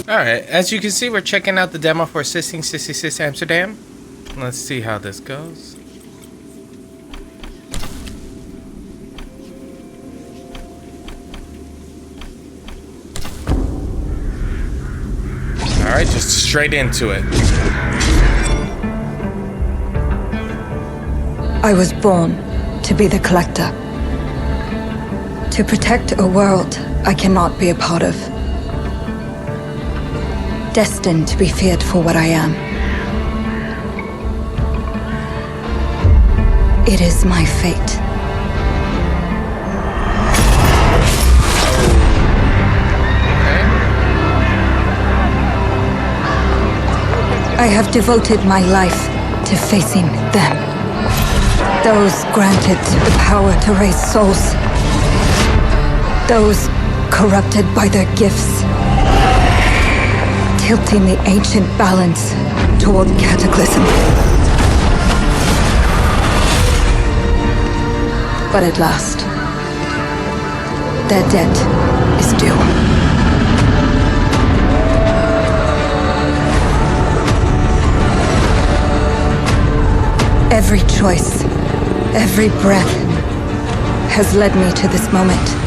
Alright, as you can see, we're checking out the demo for Sissing Sissy Sis Amsterdam. Let's see how this goes. Alright, just straight into it. I was born to be the collector. To protect a world I cannot be a part of. Destined to be feared for what I am. It is my fate. I have devoted my life to facing them. Those granted the power to raise souls. Those corrupted by their gifts. Tilting the ancient balance toward cataclysm. But at last, their debt is due. Every choice, every breath has led me to this moment.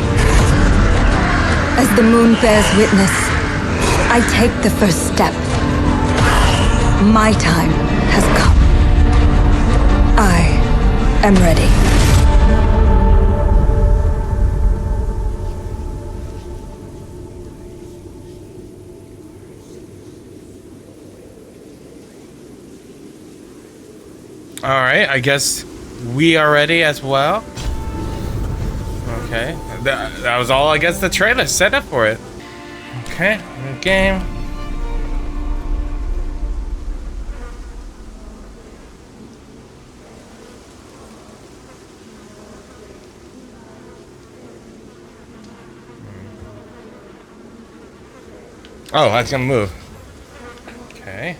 As the moon bears witness, I take the first step. My time has come. I am ready. Alright, I guess we are ready as well. Okay, that was all I guess the trailer set up for it. Okay, new game. Oh, that's gonna move. Okay.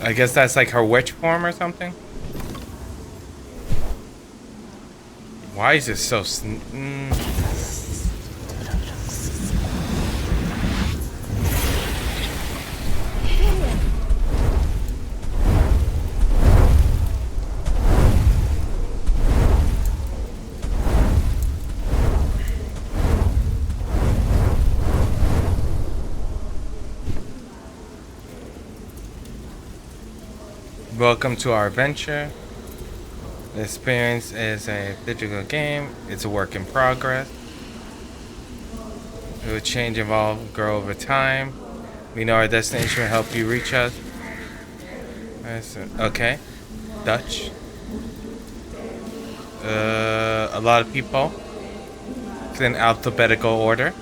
I guess that's like her witch form or something. Why is it so Welcome to our adventure. The experience is a digital game. It's a work in progress. It will change, evolve, grow over time. We know our destination will help you reach us. Okay. Dutch. A lot of people. It's in alphabetical order.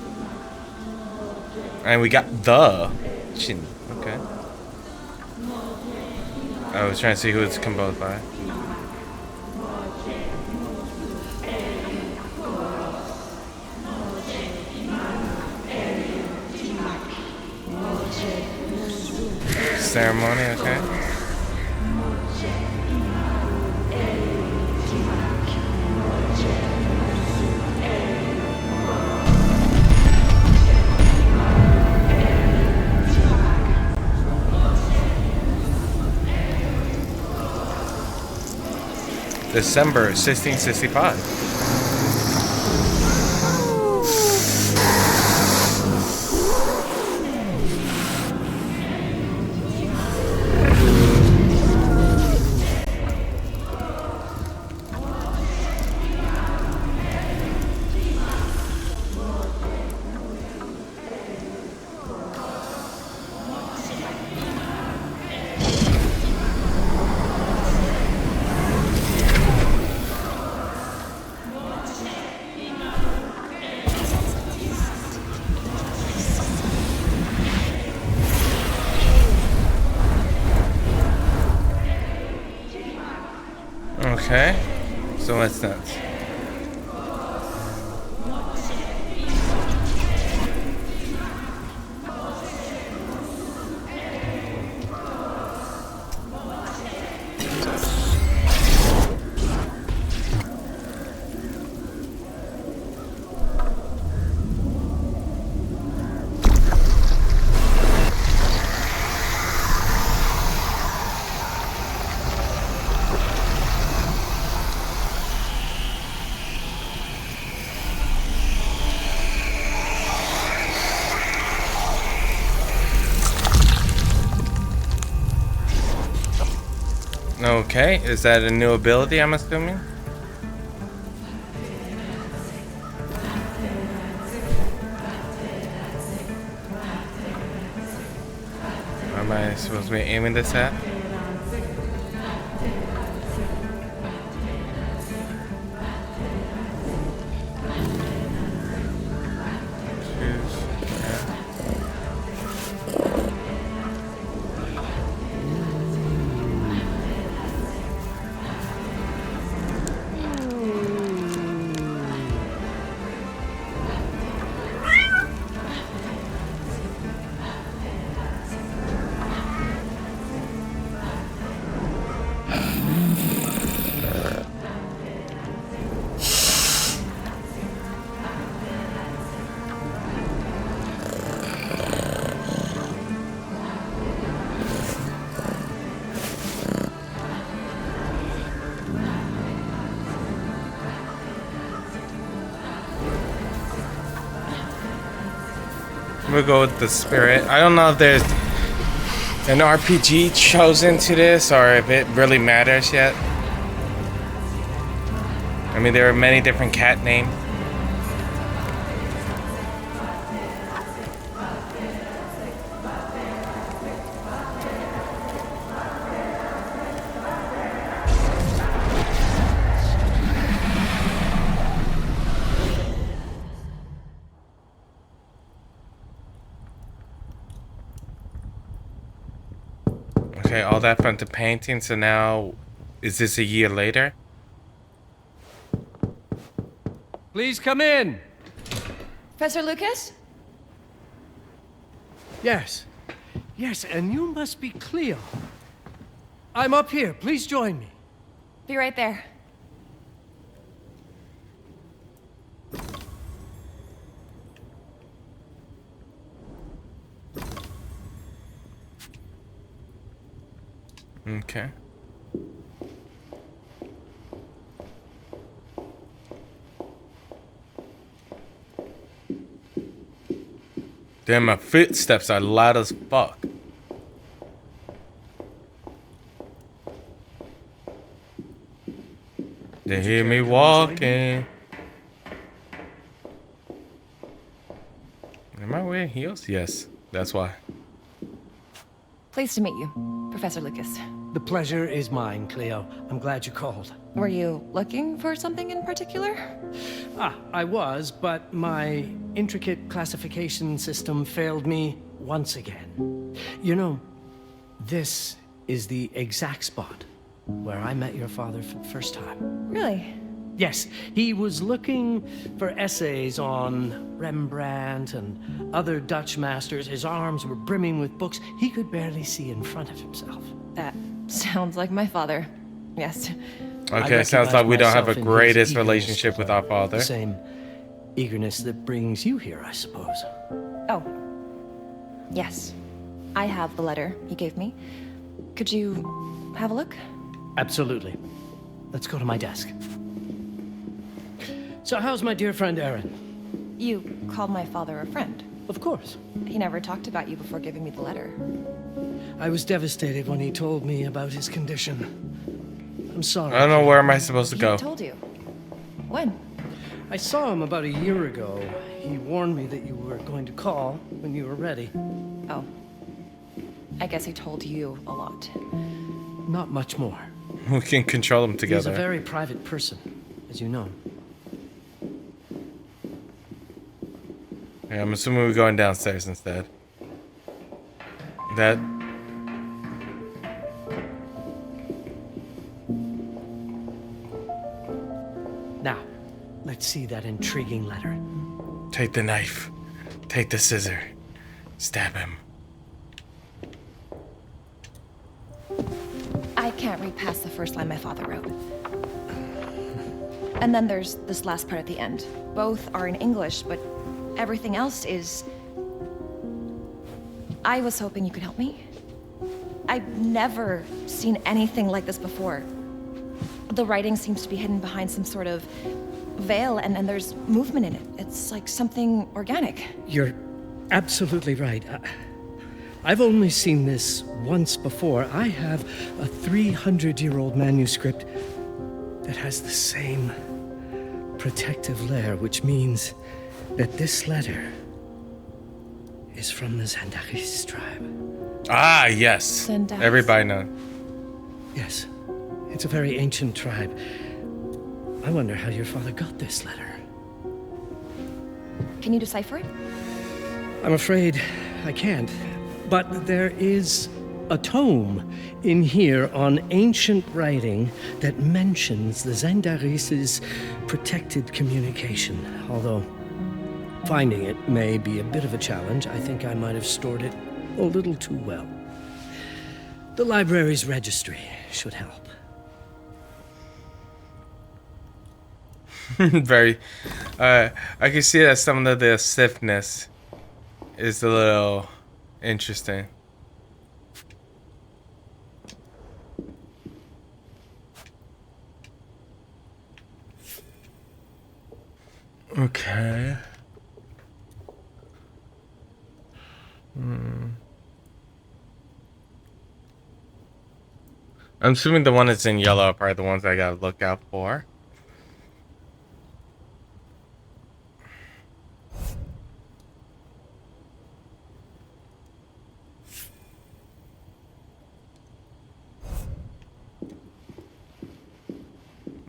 And we got the Chin. Okay. I was trying to see who it's composed by. Ceremony, okay. December 1665. Okay, so what's next? Okay, is that a new ability, I'm assuming? Where am I supposed to be aiming this at? We'll go with the spirit. I don't know if there's an RPG chosen to this or if it really matters yet. I mean, there are many different cat names. Okay, all that from the painting, so now, is this a year later? Please come in. Professor Lucas? Yes. Yes, and you must be Cleo. I'm up here. Please join me. Be right there. Okay. Damn, my footsteps are loud as fuck. They hear me walking. Am I wearing heels? Yes, that's why. Pleased to meet you, Professor Lucas. The pleasure is mine, Cleo. I'm glad you called. Were you looking for something in particular? I was, but my intricate classification system failed me once again. You know, this is the exact spot where I met your father for the first time. Really? Yes, he was looking for essays on Rembrandt and other Dutch masters. His arms were brimming with books. He could barely see in front of himself. That sounds like my father. Yes. Okay, sounds like we don't have a myself in his greatest eagerness relationship to with our father. The same eagerness that brings you here, I suppose. Oh. Yes. I have the letter he gave me. Could you have a look? Absolutely. Let's go to my desk. So how's my dear friend Aaron? You called my father a friend. Of course. He never talked about you before giving me the letter. I was devastated when he told me about his condition. I'm sorry. I don't know, where am I supposed to He go? told you. When? I saw him about a year ago. He warned me that you were going to call when you were ready. Oh. I guess he told you a lot. Not much more. We can control them He's together. a very private person, as you know. Yeah, I'm assuming we're going downstairs instead. That... Now, let's see that intriguing letter. Take the knife. Take the scissor. Stab him. I can't read past the first line my father wrote. And then there's this last part at the end. Both are in English, but everything else is... I was hoping you could help me. I've never seen anything like this before. The writing seems to be hidden behind some sort of veil, and there's movement in it. It's like something organic. You're absolutely right. I've only seen this once before. I have a 300-year-old manuscript that has the same protective layer, which means that this letter is from the Zandaris tribe. Ah, yes. Zandaris. Everybody knows. Yes, it's a very ancient tribe. I wonder how your father got this letter. Can you decipher it? I'm afraid I can't. But there is a tome in here on ancient writing that mentions the Zandaris' protected communication. Although finding it may be a bit of a challenge. I think I might have stored it a little too well. The library's registry should help. Very. I can see that some of the stiffness is a little interesting. Okay. I'm assuming the one that's in yellow are probably the ones I gotta look out for.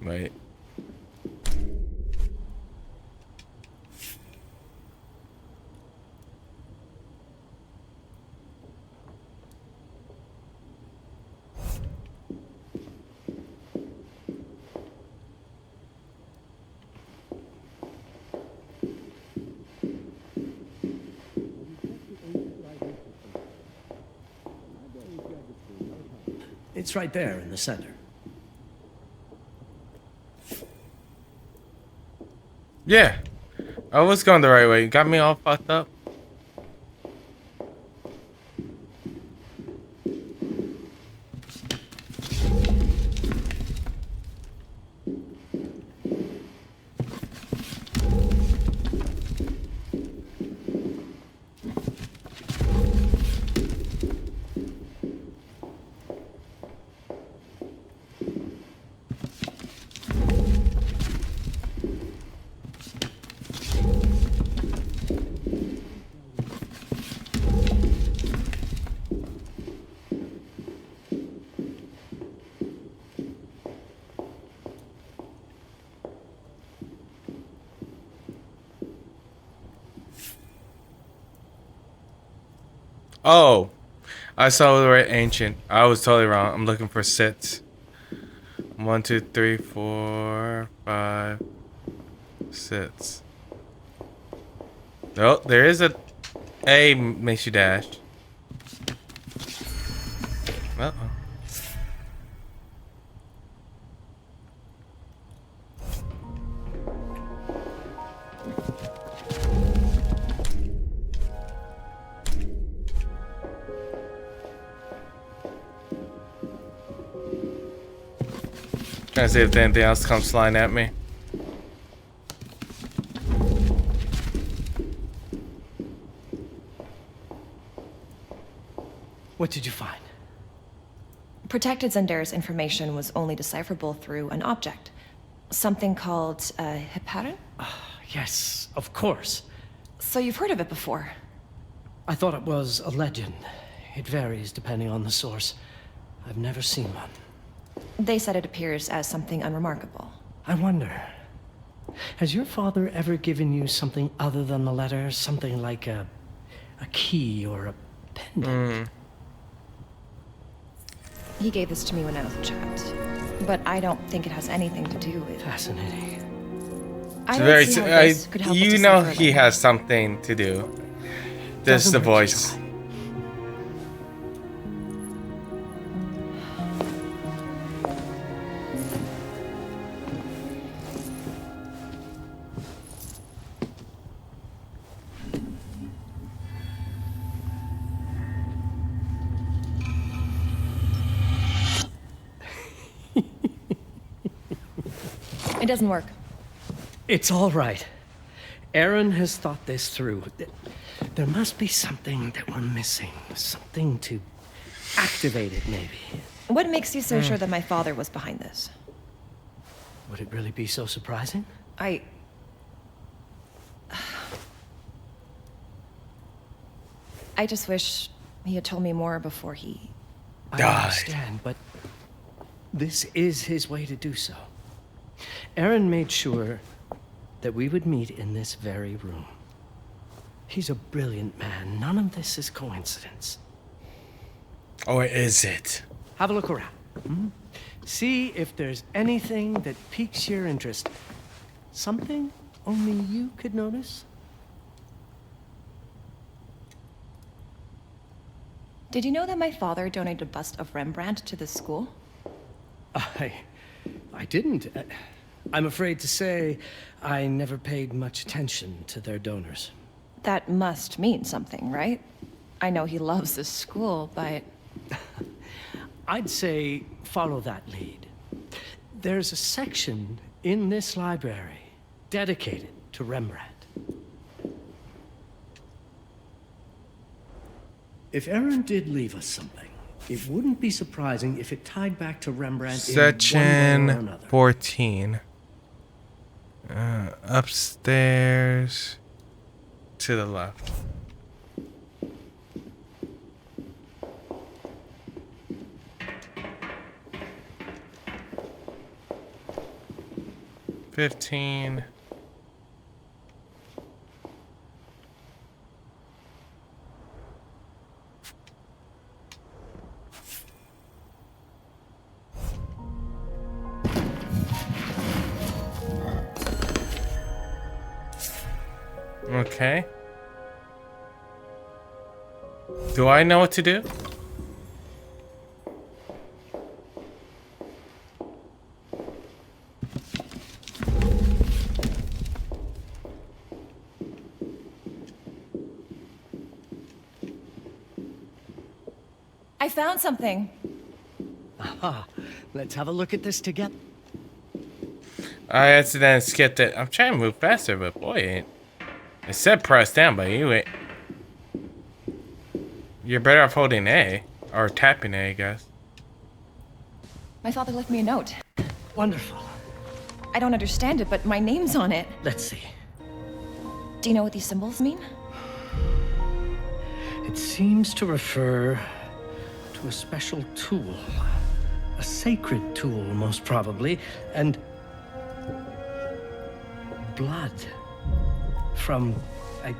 Wait. It's right there in the center. Yeah. I was going the right way. You got me all fucked up. Oh, I saw the right ancient. I was totally wrong. I'm looking for sits. 1, 2, 3, 4, 5, 6. Oh, there is a A makes you dash. Uh-oh. Trying to see if anything else comes flying at me. What did you find? Protected Zandaris information was only decipherable through an object. Something called a heparin? Yes, of course. So you've heard of it before? I thought it was a legend. It varies depending on the source. I've never seen one. They said it appears as something unremarkable. I wonder, has your father ever given you something other than the letter? Something like a key or a pendant? He gave this to me when I was a child. But I don't think it has anything to do with... Fascinating. I It's don't very. see how this could help You with know decipher he it. has something to do. This is Doesn't the hurt voice. you. It doesn't work. It's all right. Aaron has thought this through. There must be something that we're missing. Something to activate it, maybe. What makes you so sure that my father was behind this? Would it really be so surprising? I just wish he had told me more before he... I Died. understand, but this is his way to do so. Aaron made sure that we would meet in this very room. He's a brilliant man. None of this is coincidence. Or is it? Have a look around. See if there's anything that piques your interest. Something only you could notice. Did you know that my father donated a bust of Rembrandt to this school? I didn't. I'm afraid to say I never paid much attention to their donors. That must mean something, right? I know he loves this school, but... I'd say follow that lead. There's a section in this library dedicated to Rembrandt. If Aaron did leave us something, it wouldn't be surprising if it tied back to Rembrandt in one way or Section another. 14. Upstairs to the left. $15. Okay. Do I know what to do? I found something. Aha. Let's have a look at this together. I accidentally skipped it. I'm trying to move faster, but boy, it said press down, but you ain't. You're better off holding A. Or tapping A, I guess. My father left me a note. Wonderful. I don't understand it, but my name's on it. Let's see. Do you know what these symbols mean? It seems to refer to a special tool. A sacred tool, most probably, and blood from, I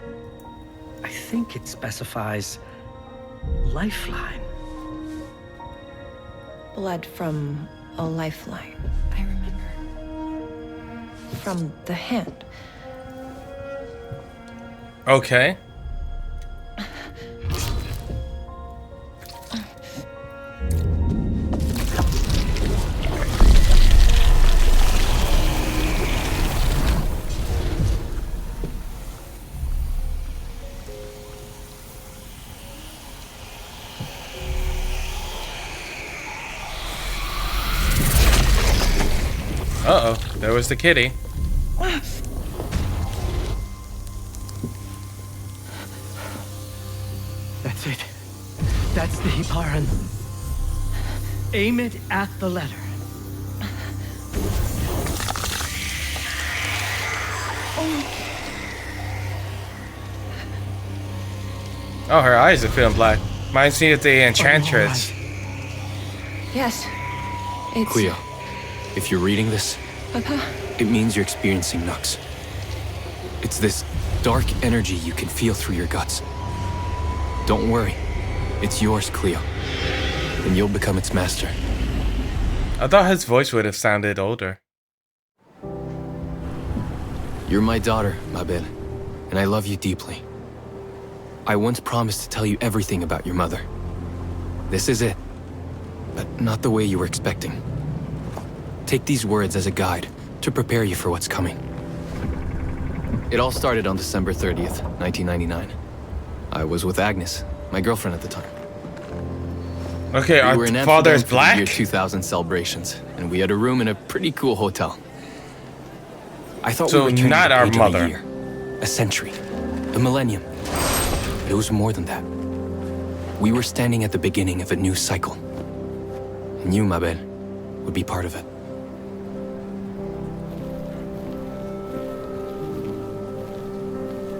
think it specifies lifeline. Blood from a lifeline. I remember. From the hand. Okay. Uh-oh, there was the kitty. That's it. That's the Hiparan. Aim it at the letter. Oh, her eyes are feeling black. Reminds me of the Enchantress. Yes. It's... Cleo, if you're reading this, Papa? it means you're experiencing Nux. It's this dark energy you can feel through your guts. Don't worry. It's yours, Cleo. And you'll become its master. I thought his voice would have sounded older. You're my daughter, ma belle, and I love you deeply. I once promised to tell you everything about your mother. This is it, but not the way you were expecting. Take these words as a guide to prepare you for what's coming. It all started on December 30th, 1999. I was with Agnes, my girlfriend at the time. Okay, We were in our Amsterdam father's for the year black? 2000 celebrations, and we had a room in a pretty cool hotel. I thought So we were turning not the our page of mother. a year, a century, a millennium. But it was more than that. We were standing at the beginning of a new cycle. And you, Mabel, would be part of it.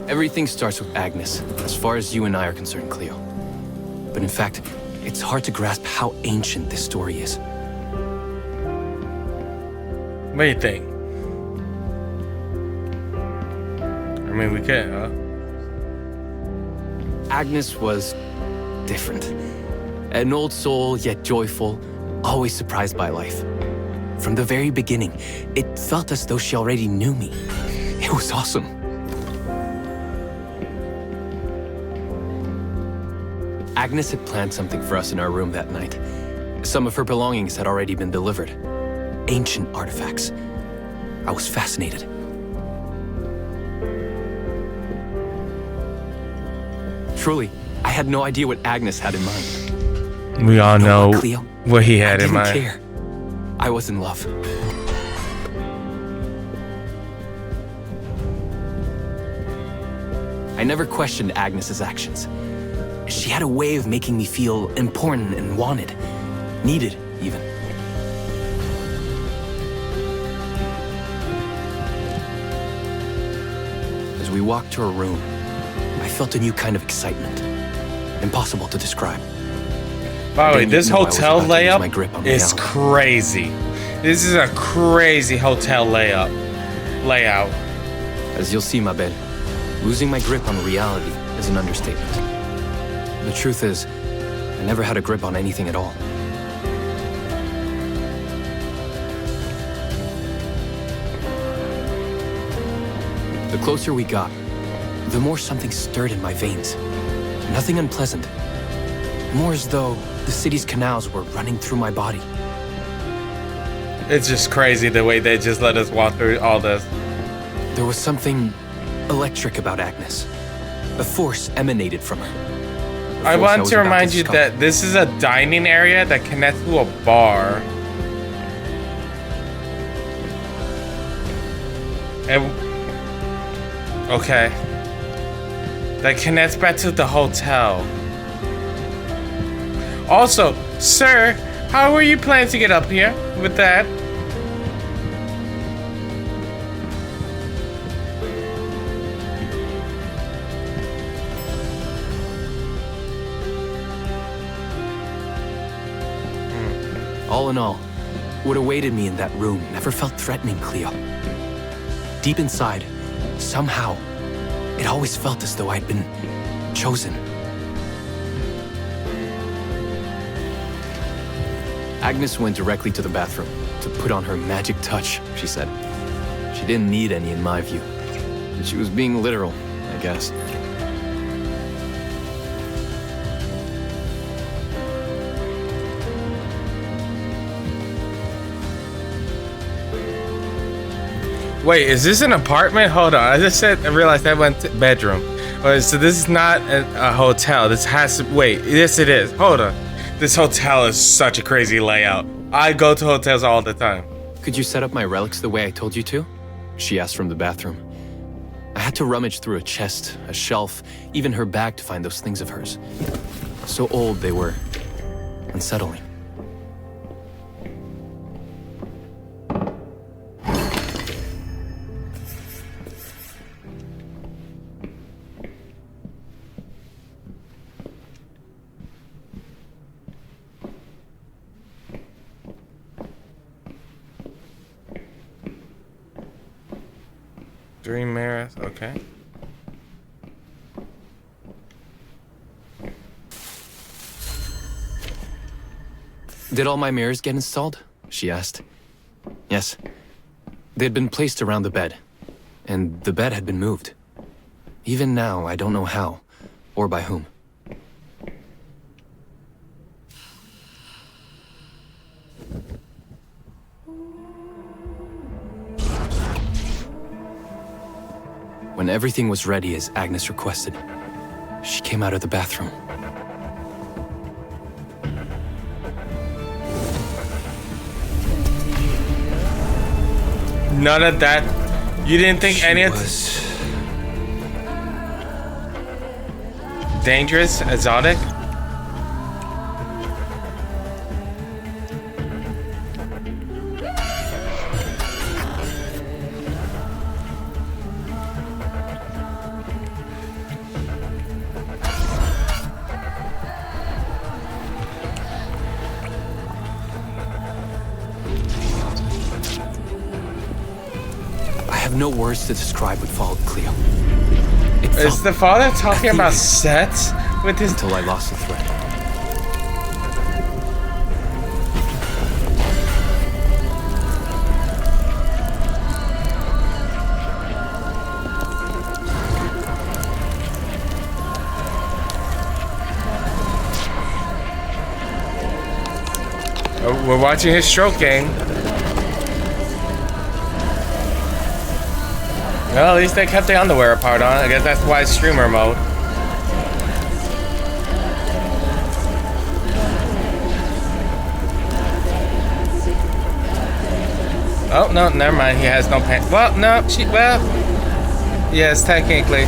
Everything starts with Agnes, as far as you and I are concerned, Cleo. But in fact, it's hard to grasp how ancient this story is. What do you think? I mean, we could, huh? Agnes was different. An old soul, yet joyful, always surprised by life. From the very beginning, it felt as though she already knew me. It was awesome. Agnes had planned something for us in our room that night. Some of her belongings had already been delivered. Ancient artifacts. I was fascinated. Truly, I had no idea what Agnes had in mind. We all know what, Cleo? what he had I in didn't mind. care. I was in love. I never questioned Agnes's actions. She had a way of making me feel important and wanted. Needed, even. As we walked to her room, I felt a new kind of excitement. Impossible to describe. By the way, Didn't this know I was hotel about to lose my grip layup on is reality. crazy. This is a crazy hotel layout. As you'll see, Mabel, losing my grip on reality is an understatement. The truth is, I never had a grip on anything at all. The closer we got, the more something stirred in my veins. Nothing unpleasant. More as though the city's canals were running through my body. It's just crazy the way they just let us walk through all this. There was something electric about Agnes. A force emanated from her. I want to remind you that this is a dining area that connects to a bar. Okay. That connects back to the hotel. Also, sir, how were you planning to get up here with that? All in all, what awaited me in that room never felt threatening, Cleo. Deep inside, somehow, it always felt as though I'd been chosen. Agnes went directly to the bathroom to put on her magic touch, she said. She didn't need any in my view. But she was being literal, I guess. Wait, is this an apartment? Hold on, I just said, I realized I went to bedroom. Okay, so this is not a hotel. This has to, wait, yes it is. Hold on. This hotel is such a crazy layout. I go to hotels all the time. Could you set up my relics the way I told you to? She asked from the bathroom. I had to rummage through a chest, a shelf, even her bag to find those things of hers. So old they were. Unsettling. Dream mirrors, okay. Did all my mirrors get installed? She asked. Yes. They had been placed around the bed, and the bed had been moved. Even now, I don't know how, or by whom. When everything was ready as Agnes requested, she came out of the bathroom. None of that. You didn't think any of was dangerous, exotic. I have no words to describe what followed, Cleo. It Is felt the father talking about ethereal sets with his? until I lost the thread. Oh, we're watching his stroking. Well, at least they kept the underwear part on. I guess that's why it's streamer mode. Oh, no, never mind. He has no pants. Well, no, well, yes, technically.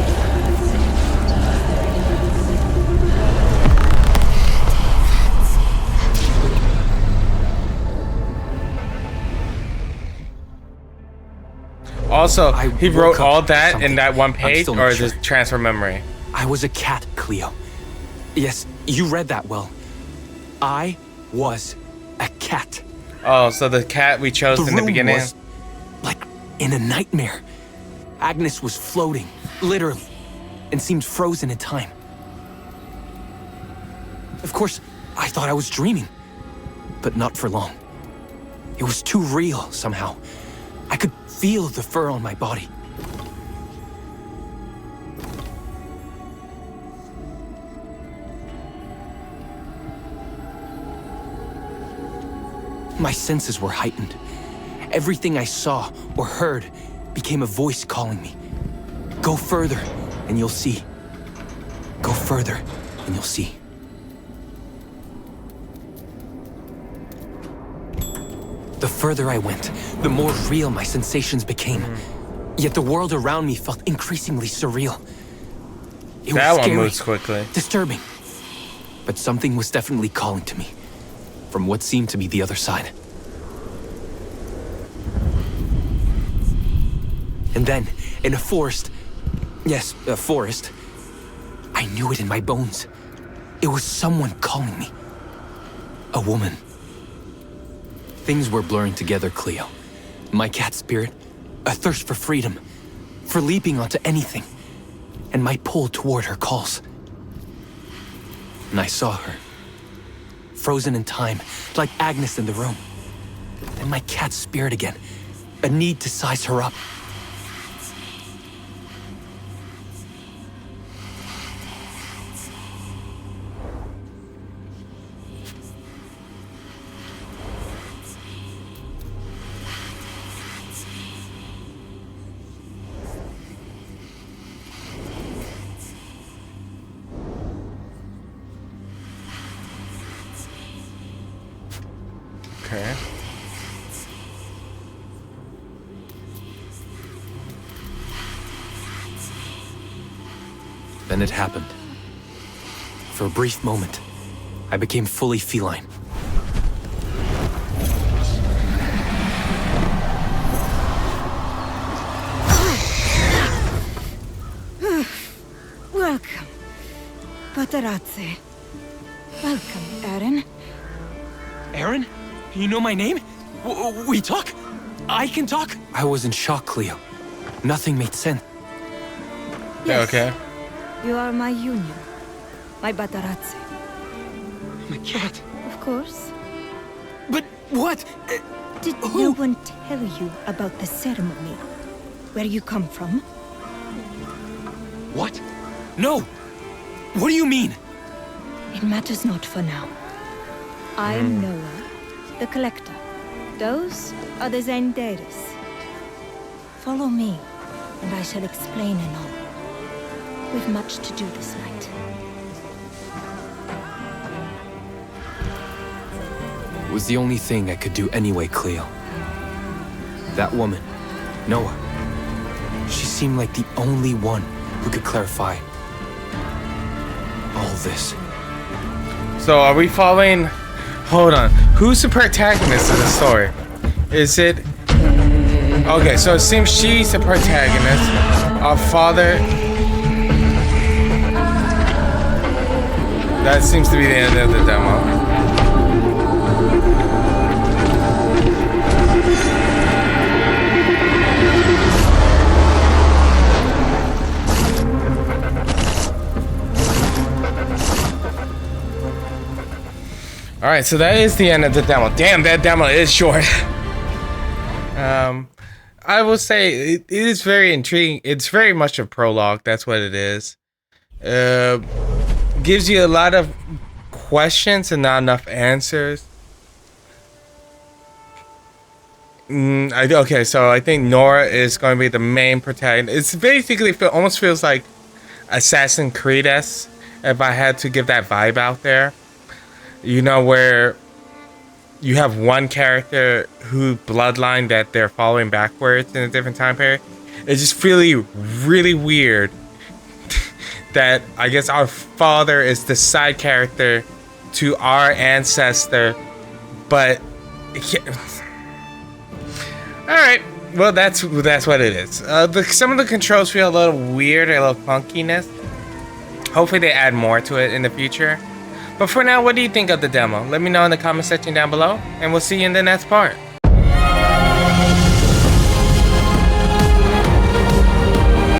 Also, he woke wrote up all to that in something. that one I'm page, still or not is it sure. transfer memory? I was a cat, Cleo. Yes, you read that well. I was a cat. Oh, so the cat we chose The in the room beginning. was like in a nightmare. Agnes was floating, literally, and seemed frozen in time. Of course, I thought I was dreaming, but not for long. It was too real somehow. I could feel the fur on my body. My senses were heightened. Everything I saw or heard became a voice calling me. Go further, and you'll see. Go further, and you'll see. The further I went, the more real my sensations became. Yet the world around me felt increasingly surreal. It That was one scary, moves quickly. disturbing. But something was definitely calling to me, from what seemed to be the other side. And then, in a forest, yes, a forest, I knew it in my bones. It was someone calling me. A woman. Things were blurring together, Cleo. My cat spirit, a thirst for freedom, for leaping onto anything, and my pull toward her calls. And I saw her, frozen in time, like Agnes in the room. And my cat spirit again, a need to size her up. Okay. Then it happened. For a brief moment, I became fully feline. Welcome, Patarazzi. Welcome, Aaron. Aaron? You know my name? We talk? I can talk? I was in shock, Cleo. Nothing made sense. Yes, Okay. you are my union, my Patarazzi. My cat. Of course. But what? Did no one tell you about the ceremony? Where you come from? What? No! What do you mean? It matters not for now. I am Noah, the Collector. Those are the Zendaris. Follow me, and I shall explain in all. We've much to do this night. It was the only thing I could do anyway, Cleo. That woman, Noah, she seemed like the only one who could clarify. all this? So are we following? Hold on. Who's the protagonist of the story? Is it? Okay, so it seems she's the protagonist. Our father. That seems to be the end of the demo. Alright, so that is the end of the demo. Damn, that demo is short. I will say it is very intriguing. It's very much a prologue. That's what it is. Gives you a lot of questions and not enough answers. Okay, so I think Nora is going to be the main protagonist. It's basically almost feels like Assassin's Creed-esque, if I had to give that vibe out there. You know, where you have one character who bloodline that they're following backwards in a different time period. It's just really weird that I guess our father is the side character to our ancestor, but alright, well that's what it is. Some of the controls feel a little weird, a little funkiness. Hopefully they add more to it in the future. But for now, what do you think of the demo? Let me know in the comment section down below, and we'll see you in the next part.